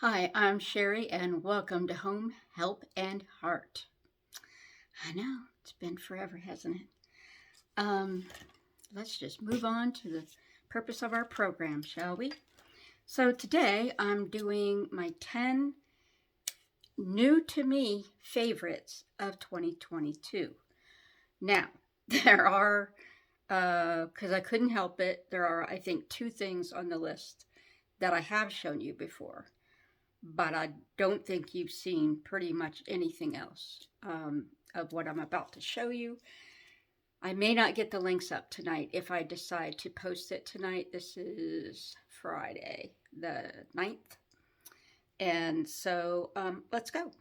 Hi, I'm Sherry, and welcome to Home, Help, and Heart. I know, it's been forever, hasn't it? Let's just move on to the purpose of our program, shall we? So today I'm doing my 10 new to me favorites of 2022. Now, there are, because I couldn't help it, there are, I think, two things on the list that I have shown you before. But I don't think you've seen pretty much anything else of what I'm about to show you. I may not get the links up tonight if I decide to post it tonight. This is Friday the 9th. And so let's go.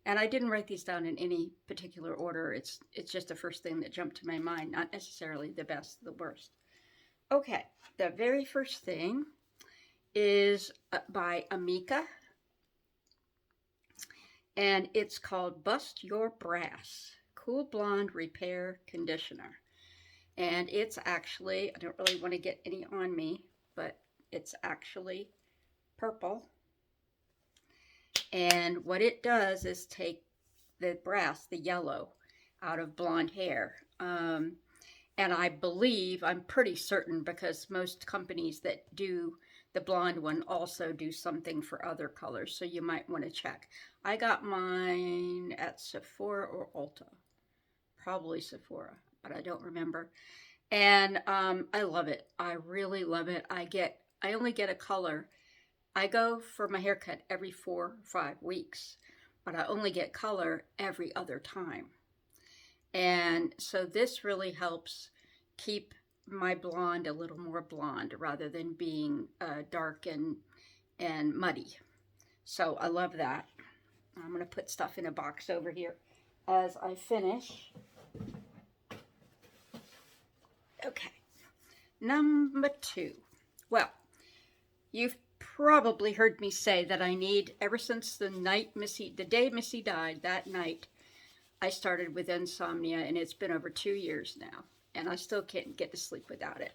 And I didn't write these down in any particular order. It's just the first thing that jumped to my mind, not necessarily the best, the worst. Okay, the very first thing is by AMIKA, and it's called Bust Your Brass Cool Blonde Repair Conditioner. And it's actually, I don't really want to get any on me, but it's actually purple. And what it does is take the brass, the yellow, out of blonde hair. And I believe, I'm pretty certain, because most companies that do the blonde one also do something for other colors, so you might want to check. I got mine at Sephora or Ulta. Probably Sephora, but I don't remember. And I love it. I really love it. I only get a color. I go for my haircut every 4 or 5 weeks, but I only get color every other time. And so this really helps keep my blonde a little more blonde rather than being dark and muddy. So I love that. I'm going to put stuff in a box over here as I finish. Okay, number 2. Well, you've probably heard me say that I need, ever since the day Missy died, that night, I started with insomnia, and it's been over 2 years now, and I still can't get to sleep without it.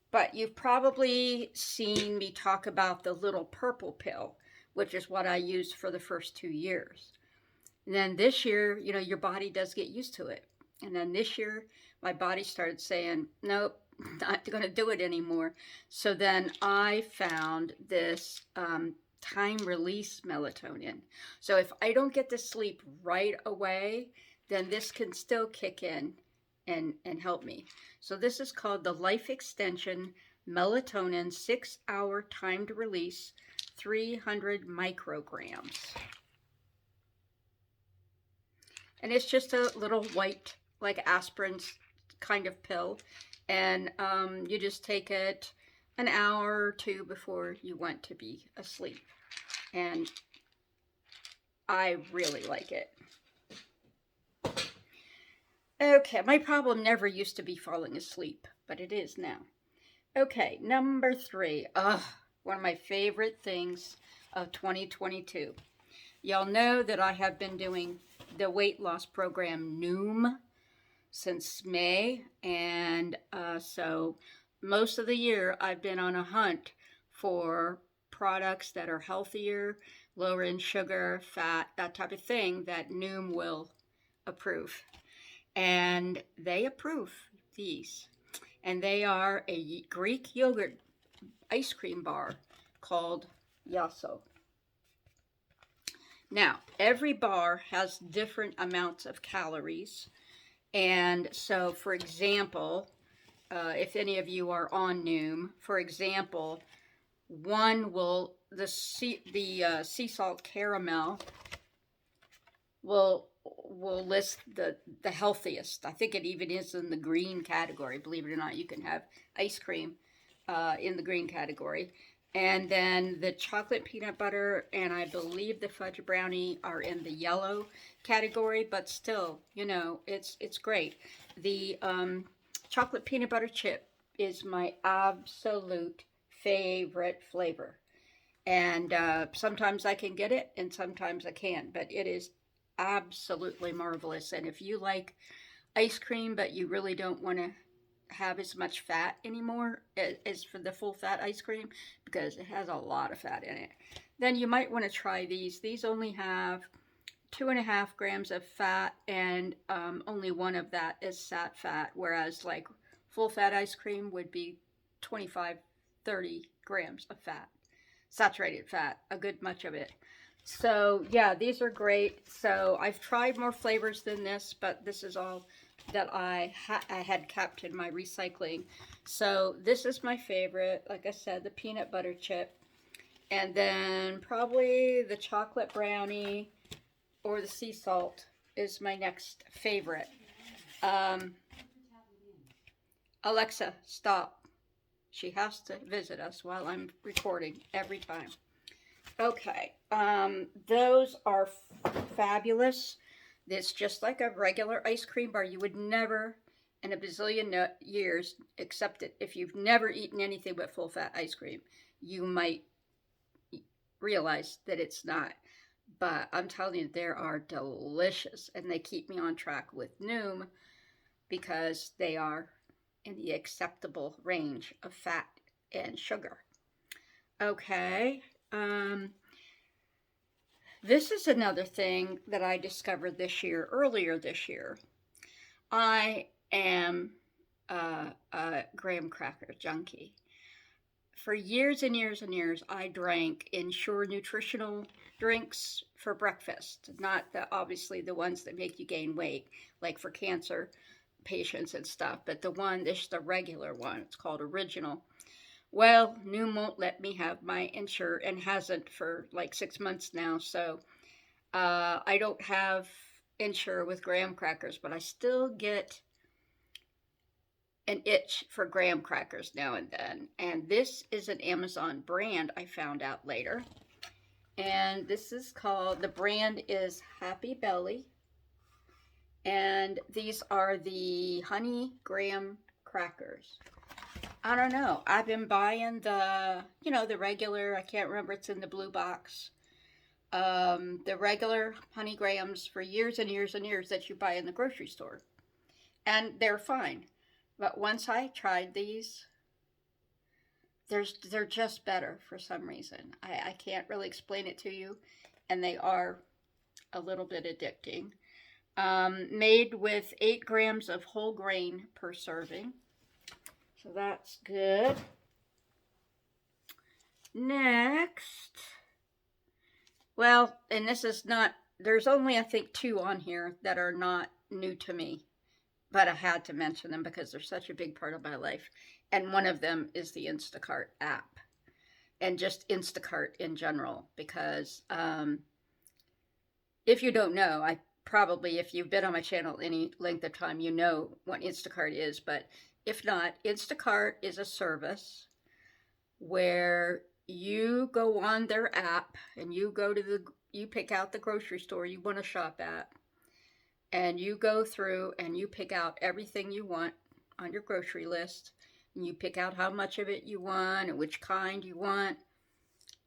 But you've probably seen me talk about the little purple pill, which is what I used for the first 2 years. And then this year, your body does get used to it. And then this year, my body started saying, nope, not going to do it anymore. So then I found this time release melatonin. So if I don't get to sleep right away, then this can still kick in and help me. So this is called the Life Extension Melatonin 6-Hour Timed Release, 300 micrograms. And it's just a little white, like aspirin kind of pill. And you just take it an hour or 2 before you want to be asleep. And I really like it. Okay, my problem never used to be falling asleep, but it is now. Okay, number 3. One of my favorite things of 2022. Y'all know that I have been doing the weight loss program LUME since May, and so most of the year I've been on a hunt for products that are healthier, lower in sugar, fat, that type of thing that LUME will approve. And they approve these. And they are a Greek yogurt ice cream bar called YASSO. Now, every bar has different amounts of calories. And so, for example, if any of you are on LUME, for example, one will, the sea salt caramel will list the healthiest. I think it even is in the green category. Believe it or not, you can have ice cream in the green category. And then the chocolate peanut butter and I believe the fudge brownie are in the yellow category, but still, it's great. The chocolate peanut butter chip is my absolute favorite flavor. And sometimes I can get it and sometimes I can't, but it is absolutely marvelous. And if you like ice cream, but you really don't want to have as much fat anymore as for the full fat ice cream, because it has a lot of fat in it. Then you might want to try these. These only have 2.5 grams of fat, and only one of that is sat fat, whereas like full fat ice cream would be 25, 30 grams of fat, saturated fat, a good much of it. So yeah, these are great. So I've tried more flavors than this, but this is all that I had kept in my recycling. So this is my favorite. Like I said, the peanut butter chip, and then probably the chocolate brownie or the sea salt is my next favorite. Alexa, stop. She has to visit us while I'm recording every time. Okay, those are fabulous. It's just like a regular ice cream bar. You would never in a bazillion years, except if you've never eaten anything but full fat ice cream, you might realize that it's not. But I'm telling you, they are delicious, and they keep me on track with LUME because they are in the acceptable range of fat and sugar. Okay. This is another thing that I discovered earlier this year. I am a graham cracker junkie. For years and years and years, I drank Ensure nutritional drinks for breakfast. Not obviously the ones that make you gain weight, like for cancer patients and stuff, but the regular one. It's called Original. Well, LUME won't let me have my Ensure, and hasn't for like 6 months now. So I don't have Ensure with graham crackers, but I still get an itch for graham crackers now and then. And this is an Amazon brand I found out later. And this is the brand is Happy Belly. And these are the honey graham crackers. I don't know. I've been buying the regular, I can't remember, it's in the blue box. The regular honey grahams for years and years and years that you buy in the grocery store. And they're fine. But once I tried these, they're just better for some reason. I can't really explain it to you. And they are a little bit addicting. Made with 8 grams of whole grain per serving. So that's good. Next. Well, and this is not, there's only I think 2 on here that are not new to me. But I had to mention them because they're such a big part of my life. And one of them is the Instacart app. And just Instacart in general. Because if you don't know, if you've been on my channel any length of time, you know what Instacart is. But if not, Instacart is a service where you go on their app and you pick out the grocery store you want to shop at. And you go through and you pick out everything you want on your grocery list. And you pick out how much of it you want and which kind you want.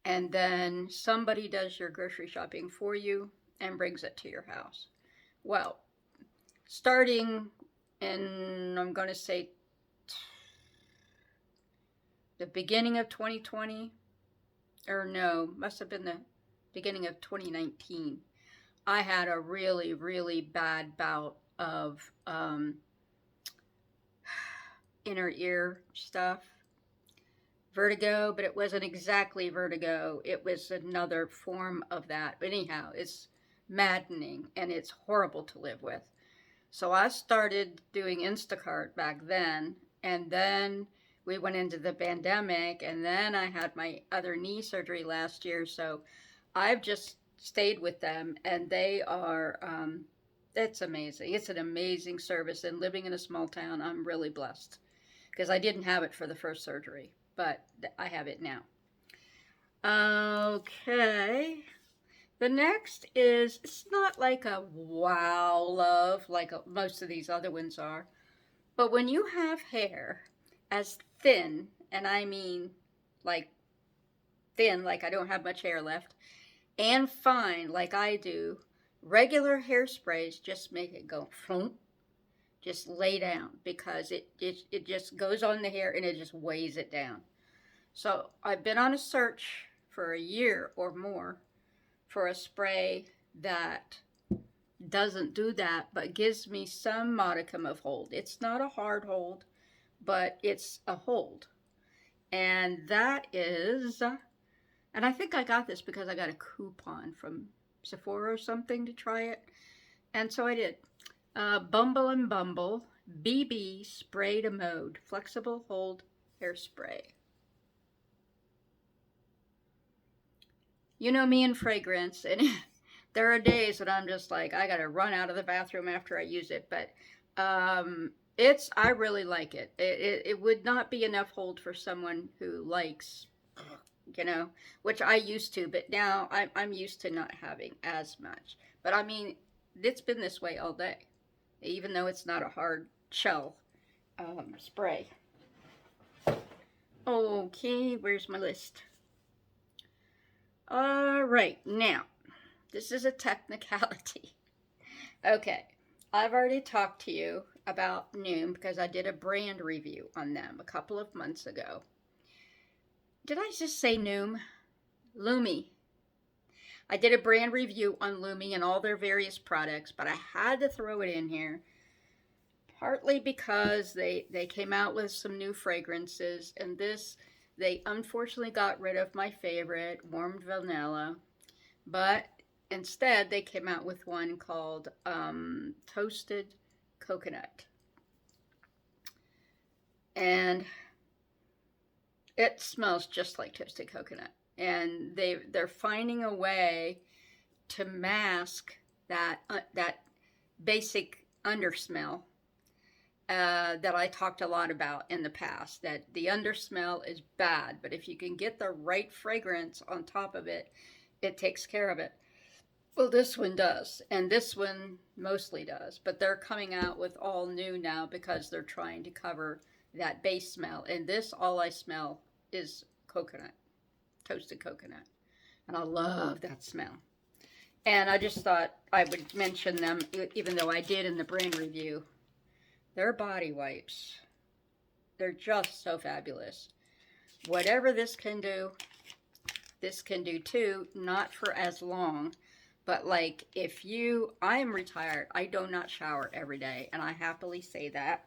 And then somebody does your grocery shopping for you and brings it to your house. Well, starting in, I'm going to say, the beginning of 2020, or no, must have been the beginning of 2019. I had a really, really bad bout of inner ear stuff. Vertigo, but it wasn't exactly vertigo. It was another form of that. But anyhow, it's maddening and it's horrible to live with. So I started doing Instacart back then, and then we went into the pandemic, and then I had my other knee surgery last year. So I've just stayed with them, and they are, it's amazing. It's an amazing service, and living in a small town, I'm really blessed because I didn't have it for the first surgery, but I have it now. Okay. The next is, it's not like a wow love like most of these other ones are, but when you have hair as thin, and I mean like thin, like I don't have much hair left, and fine like I do, regular hairsprays just make it go flump, just lay down, because it just goes on the hair and it just weighs it down. So I've been on a search for a year or more for a spray that doesn't do that, but gives me some modicum of hold. It's not a hard hold, but it's a hold. And that is, and I think I got this because I got a coupon from Sephora or something to try it. And so I did. Bumble and Bumble BB Spray to Mode Flexible Hold Hairspray. You know me and fragrance, and there are days that I'm just like, I gotta run out of the bathroom after I use it, but I really like it. It would not be enough hold for someone who likes, you know, which I used to, but now I'm used to not having as much. But I mean, it's been this way all day, even though it's not a hard shell spray. Okay, where's my list? All right, now, this is a technicality. Okay, I've already talked to you about LUME because I did a brand review on them a couple of months ago. Did I just say LUME? LUME. I did a brand review on LUME and all their various products, but I had to throw it in here, partly because they came out with some new fragrances, and this, they unfortunately got rid of my favorite, Warmed Vanilla, but instead they came out with one called Toasted Coconut. And it smells just like toasted coconut. And they're finding a way to mask that basic undersmell that I talked a lot about in the past, that the undersmell is bad, but if you can get the right fragrance on top of it, it takes care of it. Well, this one does, and this one mostly does, but they're coming out with all new now because they're trying to cover that base smell. And this, all I smell is coconut, toasted coconut, and I love that smell. And I just thought I would mention them, even though I did in the brand review. Their body wipes, they're just so fabulous. Whatever this can do too, not for as long, but like I am retired, I do not shower every day, and I happily say that.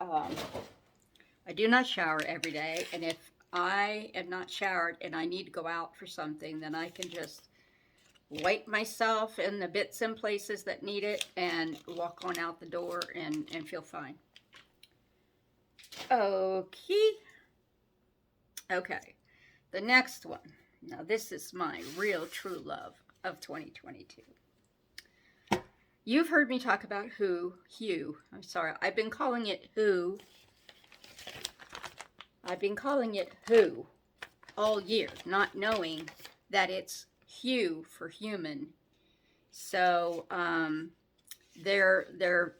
I do not shower every day, and if I am not showered and I need to go out for something, then I can just wipe myself in the bits and places that need it and walk on out the door and feel fine. Okay. Okay. The next one. Now this is my real true love of 2022. You've heard me talk about Hue. I'm sorry. I've been calling it Hue. I've been calling it Hue all year, not knowing that it's Hue for human. So their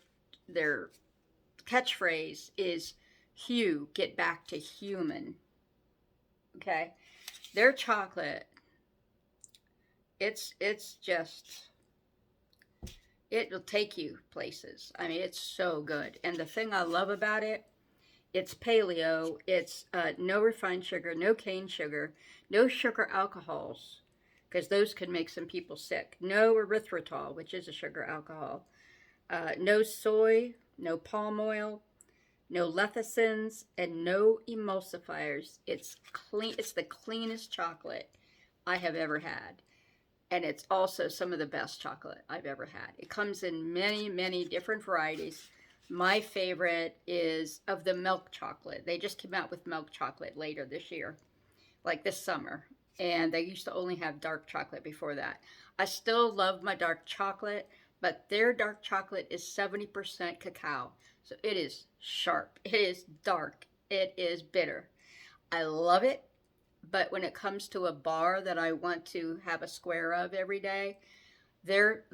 catchphrase is Hue, get back to human. Okay, their chocolate, it's just, it'll take you places. I mean, it's so good. And the thing I love about it, it's paleo. It's no refined sugar, no cane sugar, no sugar alcohols, because those can make some people sick. No erythritol, which is a sugar alcohol. No soy, no palm oil, no lecithins, and no emulsifiers. It's clean. It's the cleanest chocolate I have ever had. And it's also some of the best chocolate I've ever had. It comes in many, many different varieties. My favorite is of the milk chocolate. They just came out with milk chocolate later this year, like this summer. And they used to only have dark chocolate before that. I still love my dark chocolate, but their dark chocolate is 70% cacao. So it is sharp. It is dark. It is bitter. I love it. But when it comes to a bar that I want to have a square of every day, their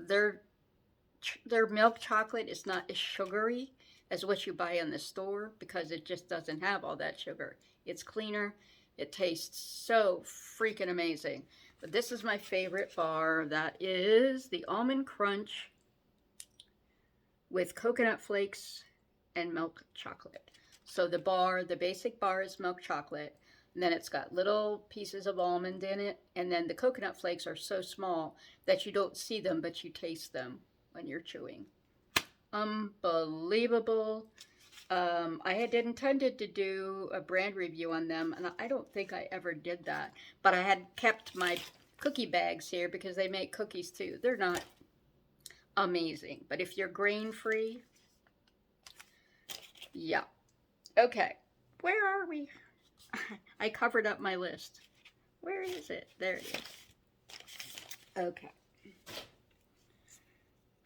milk chocolate is not as sugary as what you buy in the store, because it just doesn't have all that sugar. It's cleaner. It tastes so freaking amazing. But this is my favorite bar. That is the Almond Crunch with coconut flakes and milk chocolate. So the basic bar is milk chocolate, and then it's got little pieces of almond in it, and then the coconut flakes are so small that you don't see them, but you taste them when you're chewing. Unbelievable. I had intended to do a brand review on them, and I don't think I ever did that, but I had kept my cookie bags here because they make cookies too. They're not amazing, but if you're grain-free, yeah. Okay, where are we? I covered up my list. Where is it? There it is. Okay.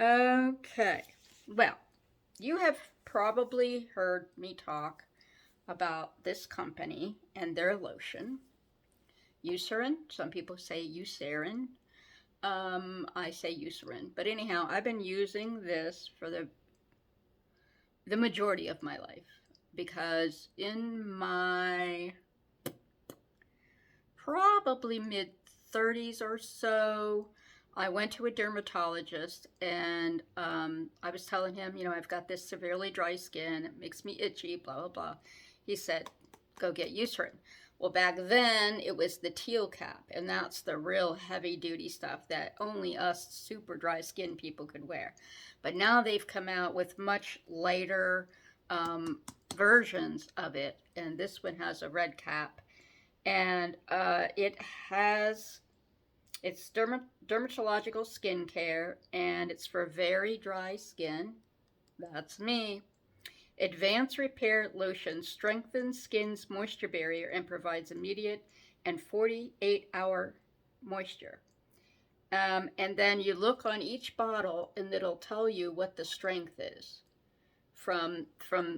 Okay. Well, you have probably heard me talk about this company and their lotion. EUCERIN. Some people say EUCERIN. I say EUCERIN. But anyhow, I've been using this for the majority of my life, because in my probably mid-30s or so, I went to a dermatologist, and I was telling him, you know, I've got this severely dry skin, it makes me itchy, blah, blah, blah. He said, go get EUCERIN. Well, back then, it was the teal cap, and that's the real heavy-duty stuff that only us super dry skin people could wear. But now they've come out with much lighter versions of it, and this one has a red cap, and it's dermatological skincare, and it's for very dry skin. That's me. Advanced Repair Lotion strengthens skin's moisture barrier and provides immediate and 48-hour moisture. And then you look on each bottle, and it'll tell you what the strength is, from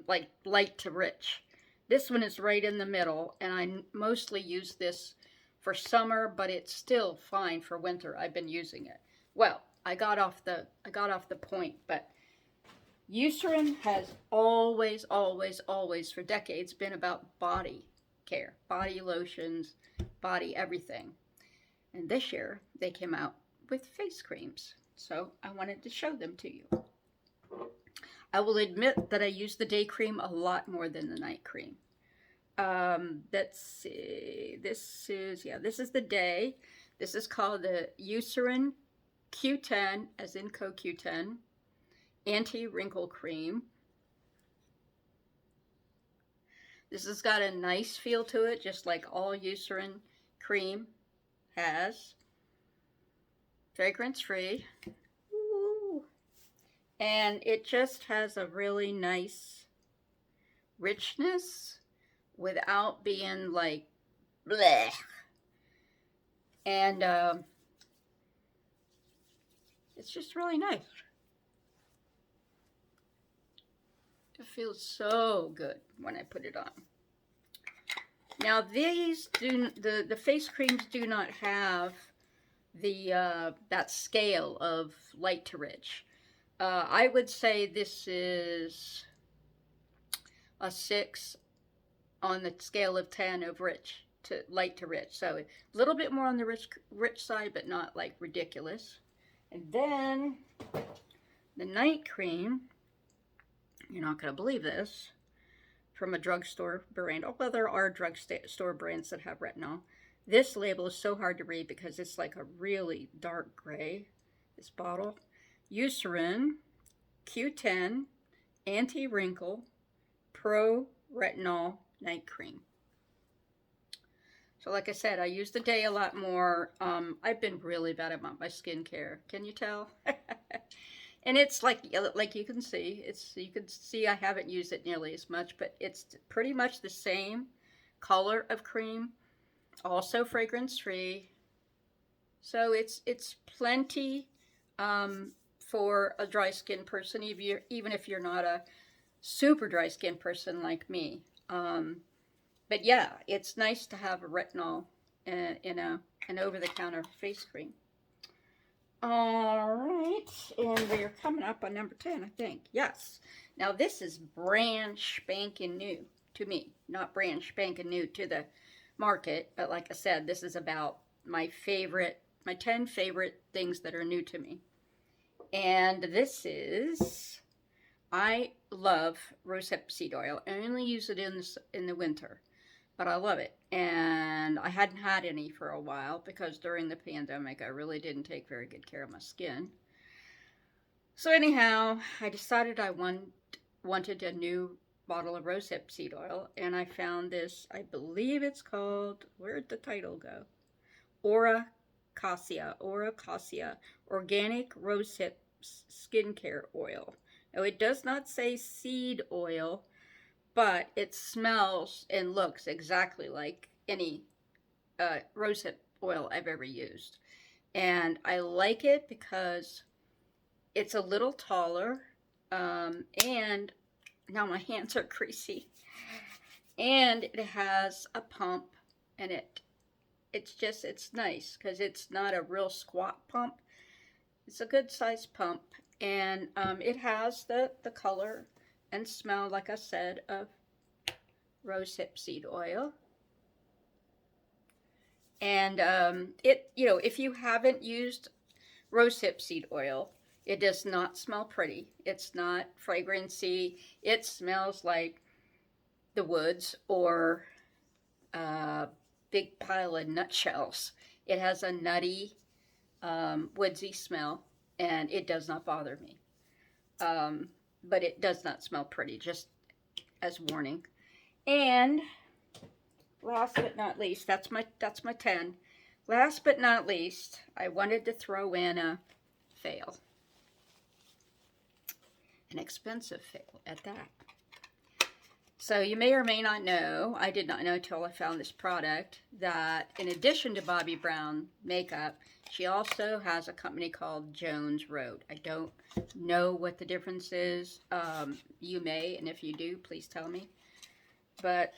like light to rich. This one is right in the middle, and I mostly use this for summer, but it's still fine for winter. I've been using it. Well, I got off the point, but EUCERIN has always, always, always for decades been about body care, body lotions, body everything. And this year they came out with face creams, so I wanted to show them to you. I will admit that I use the day cream a lot more than the night cream. Let's see, this is the day. This is called the EUCERIN Q10, as in CoQ10, Anti-Wrinkle Cream. This has got a nice feel to it, just like all EUCERIN cream has. Fragrance-free. And it just has a really nice richness without being like bleh. And it's just really nice. It feels so good when I put it on. Now these the face creams do not have the that scale of light to rich. I would say this is a 6 on the scale of 10 of rich to light to rich. So a little bit more on the rich side, but not like ridiculous. And then the night cream, you're not going to believe this, from a drugstore brand. Oh, well, there are drugstore brands that have retinol. This label is so hard to read because it's like a really dark gray, this bottle. EUCERIN Q10 Anti-Wrinkle Pro-Retinol Night Cream. So like I said, I use the day a lot more. I've been really bad about my skincare. Can you tell? And it's like you can see, I haven't used it nearly as much, but it's pretty much the same color of cream, also fragrance free. So it's plenty for a dry skin person, even if you're not a super dry skin person like me. But yeah, it's nice to have a retinol in an over-the-counter face cream. All right, and we're coming up on number 10, I think. Yes. Now this is brand spanking new to me, not brand spanking new to the market, but like I said, this is about my 10 favorite things that are new to me. And this is I love rosehip seed oil. I only use it in the winter, but I love it. And I hadn't had any for a while because during the pandemic I really didn't take very good care of my skin. So anyhow, I decided I wanted a new bottle of rosehip seed oil, and I found this, I believe it's called, where'd the title go? CACIA, Organic Rosehip Skincare Oil. Now, it does not say seed oil, but it smells and looks exactly like any rosehip oil I've ever used. And I like it because it's a little taller, and now my hands are greasy, and it has a pump, and it's nice because it's not a real squat pump. It's a good size pump, and it has the color and smell, like I said, of rosehip seed oil. And if you haven't used rosehip seed oil, it does not smell pretty. It's not fragrancy. It smells like the woods or a big pile of nutshells. It has a nutty, woodsy smell, and it does not bother me. But it does not smell pretty, just as warning. And last but not least, that's my 10. Last but not least, I wanted to throw in a fail. An expensive fail at that. So you may or may not know, I did not know until I found this product, that in addition to Bobbi Brown makeup, she also has a company called Jones Road. I don't know what the difference is. You may, and if you do, please tell me. But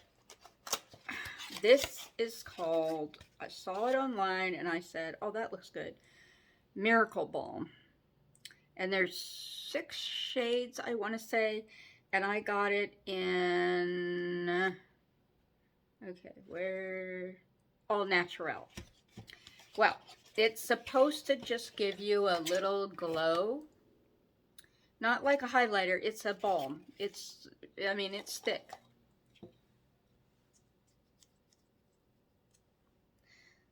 this is called, I saw it online and I said, oh, that looks good, Miracle Balm. And there's 6 shades, I want to say, and I got it in, All Natural. Well, it's supposed to just give you a little glow. Not like a highlighter, it's a balm. It's thick.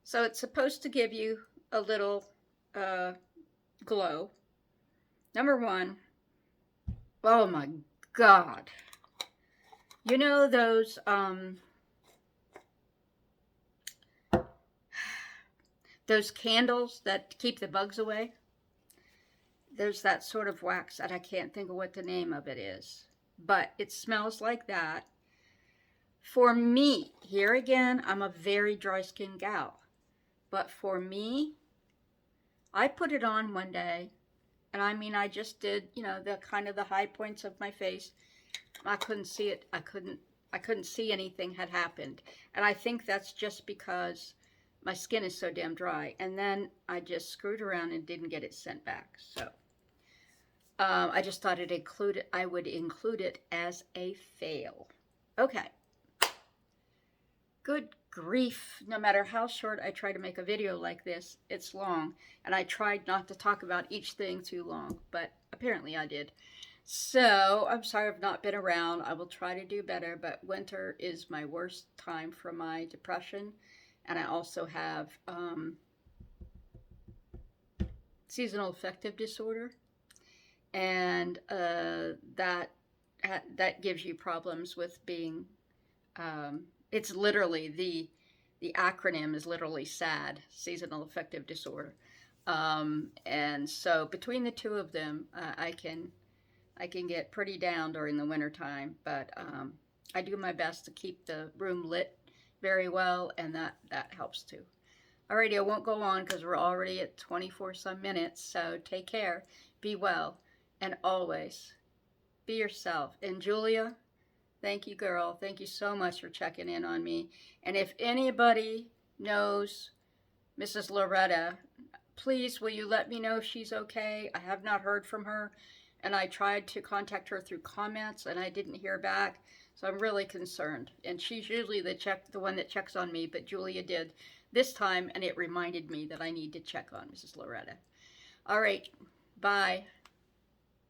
So it's supposed to give you a little glow. Number 1, oh my God. You know those candles that keep the bugs away? There's that sort of wax that I can't think of what the name of it is, but it smells like that. For me, here again, I'm a very dry skinned gal, but for me, I put it on one day, and I just did, the kind of the high points of my face. I couldn't see it. I couldn't see anything had happened. And I think that's just because my skin is so damn dry. And then I just screwed around and didn't get it sent back. So I just thought I would include it as a fail. Okay. Good grief. No matter how short I try to make a video like this, it's long. And I tried not to talk about each thing too long, but apparently I did. So I'm sorry I've not been around. I will try to do better, but winter is my worst time for my depression. And I also have seasonal affective disorder. And that gives you problems with being... it's literally, the acronym is literally SAD, seasonal affective disorder. And so between the two of them, I can get pretty down during the winter time, but I do my best to keep the room lit very well, and that helps too. Alrighty, I won't go on because we're already at 24 some minutes, so take care, be well, and always be yourself. And Julia, thank you, girl. Thank you so much for checking in on me. And if anybody knows Mrs. Loretta, please, will you let me know if she's okay? I have not heard from her, and I tried to contact her through comments, and I didn't hear back, so I'm really concerned. And she's usually the one that checks on me, but Julia did this time, and it reminded me that I need to check on Mrs. Loretta. All right, bye.